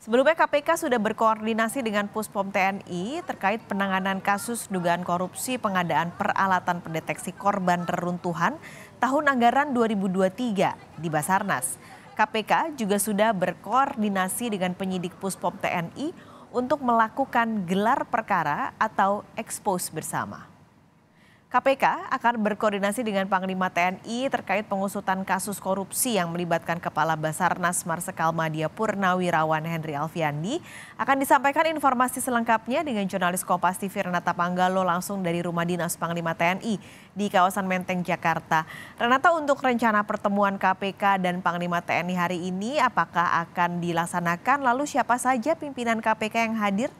Sebelumnya KPK sudah berkoordinasi dengan Puspom TNI terkait penanganan kasus dugaan korupsi pengadaan peralatan pendeteksi korban reruntuhan tahun anggaran 2023 di Basarnas. KPK juga sudah berkoordinasi dengan penyidik Puspom TNI untuk melakukan gelar perkara atau expose bersama. KPK akan berkoordinasi dengan Panglima TNI terkait pengusutan kasus korupsi yang melibatkan Kepala Basarnas Marsikal Madya Purnawirawan Henry Alfiandi. Akan disampaikan informasi selengkapnya dengan jurnalis Kompas TV Renata Panggalo langsung dari Rumah Dinas Panglima TNI di kawasan Menteng, Jakarta. Renata, untuk rencana pertemuan KPK dan Panglima TNI hari ini, apakah akan dilaksanakan? Lalu siapa saja pimpinan KPK yang hadir?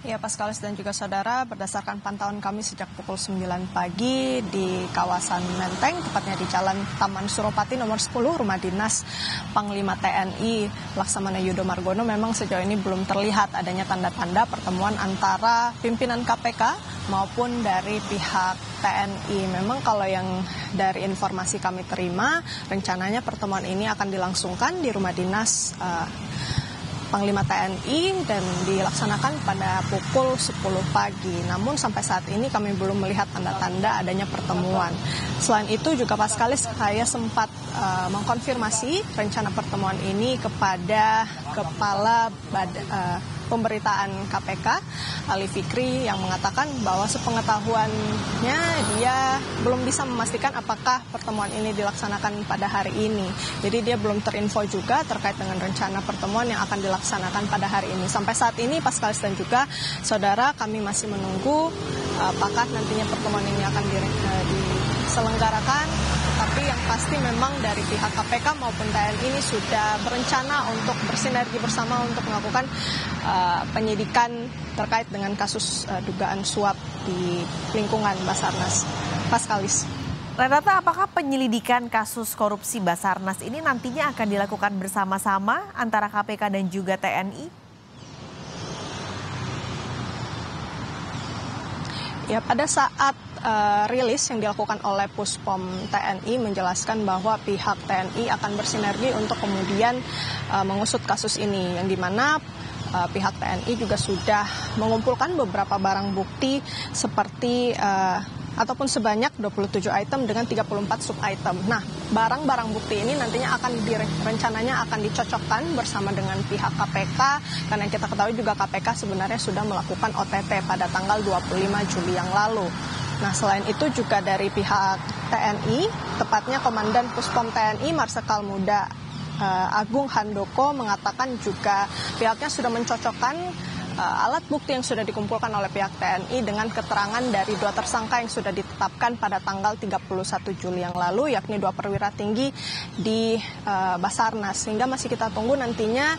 Ya, Paskalis dan juga saudara, berdasarkan pantauan kami sejak pukul 9 pagi di kawasan Menteng, tepatnya di Jalan Taman Suropati nomor 10, Rumah Dinas Panglima TNI Laksamana Yudo Margono, memang sejauh ini belum terlihat adanya tanda-tanda pertemuan antara pimpinan KPK maupun dari pihak TNI. Memang kalau yang dari informasi kami terima, rencananya pertemuan ini akan dilangsungkan di Rumah Dinas Panglima TNI dan dilaksanakan pada pukul 10 pagi. Namun sampai saat ini kami belum melihat tanda-tanda adanya pertemuan. Selain itu juga Paskalis, saya sempat mengkonfirmasi rencana pertemuan ini kepada Kepala Pemberitaan KPK, Ali Fikri, yang mengatakan bahwa sepengetahuannya dia belum bisa memastikan apakah pertemuan ini dilaksanakan pada hari ini. Jadi dia belum terinfo juga terkait dengan rencana pertemuan yang akan dilaksanakan pada hari ini. Sampai saat ini Paskalis dan juga saudara, kami masih menunggu apakah nantinya pertemuan ini akan diselenggarakan. Tapi yang pasti memang dari pihak KPK maupun TNI ini sudah berencana untuk bersinergi bersama untuk melakukan penyidikan terkait dengan kasus dugaan suap di lingkungan Basarnas. Paskalis. Renata, apakah penyelidikan kasus korupsi Basarnas ini nantinya akan dilakukan bersama-sama antara KPK dan juga TNI? Ya, pada saat rilis yang dilakukan oleh Puspom TNI menjelaskan bahwa pihak TNI akan bersinergi untuk kemudian mengusut kasus ini, yang dimana pihak TNI juga sudah mengumpulkan beberapa barang bukti seperti ataupun sebanyak 27 item dengan 34 sub item. Nah, barang-barang bukti ini nantinya rencananya akan dicocokkan bersama dengan pihak KPK, karena kita ketahui juga KPK sebenarnya sudah melakukan OTT pada tanggal 25 Juli yang lalu. Nah, selain itu juga dari pihak TNI, tepatnya Komandan Puspom TNI Marsikal Muda Agung Handoko mengatakan juga pihaknya sudah mencocokkan alat bukti yang sudah dikumpulkan oleh pihak TNI dengan keterangan dari dua tersangka yang sudah ditetapkan pada tanggal 31 Juli yang lalu, yakni dua perwira tinggi di Basarnas. Sehingga masih kita tunggu nantinya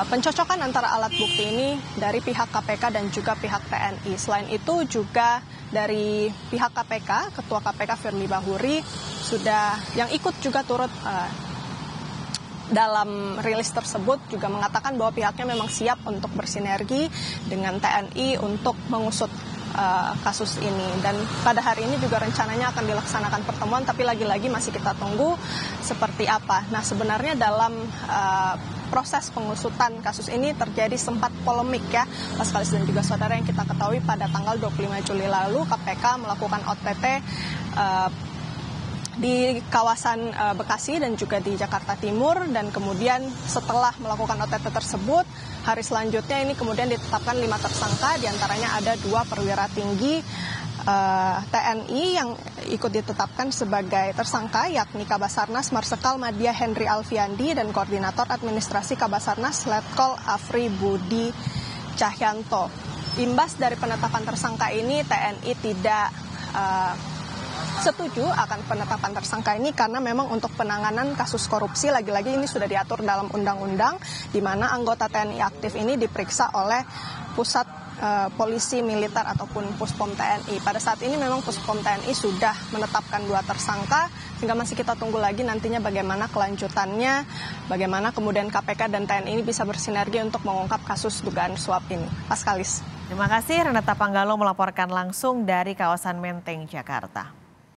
pencocokan antara alat bukti ini dari pihak KPK dan juga pihak TNI. Selain itu juga dari pihak KPK, Ketua KPK Firly Bahuri sudah yang ikut juga turut dalam rilis tersebut juga mengatakan bahwa pihaknya memang siap untuk bersinergi dengan TNI untuk mengusut kasus ini. Dan pada hari ini juga rencananya akan dilaksanakan pertemuan, tapi lagi-lagi masih kita tunggu seperti apa. Nah, sebenarnya dalam proses pengusutan kasus ini terjadi sempat polemik ya, Paskalis dan juga saudara, yang kita ketahui pada tanggal 25 Juli lalu KPK melakukan OTT di kawasan Bekasi dan juga di Jakarta Timur, dan kemudian setelah melakukan OTT tersebut, hari selanjutnya ini kemudian ditetapkan 5 tersangka, diantaranya ada 2 perwira tinggi TNI yang ikut ditetapkan sebagai tersangka, yakni Kabasarnas Marsikal Madya Henry Alfiandi dan Koordinator Administrasi Kabasarnas Letkol Afri Budi Cahyanto. Imbas dari penetapan tersangka ini, TNI tidak setuju akan penetapan tersangka ini karena memang untuk penanganan kasus korupsi lagi-lagi ini sudah diatur dalam undang-undang, di mana anggota TNI aktif ini diperiksa oleh Pusat Polisi Militer ataupun Puspom TNI. Pada saat ini memang Puspom TNI sudah menetapkan 2 tersangka, sehingga masih kita tunggu lagi nantinya bagaimana kelanjutannya, bagaimana kemudian KPK dan TNI ini bisa bersinergi untuk mengungkap kasus dugaan suap ini. Paskalis. Terima kasih Renata Panggalo melaporkan langsung dari kawasan Menteng, Jakarta.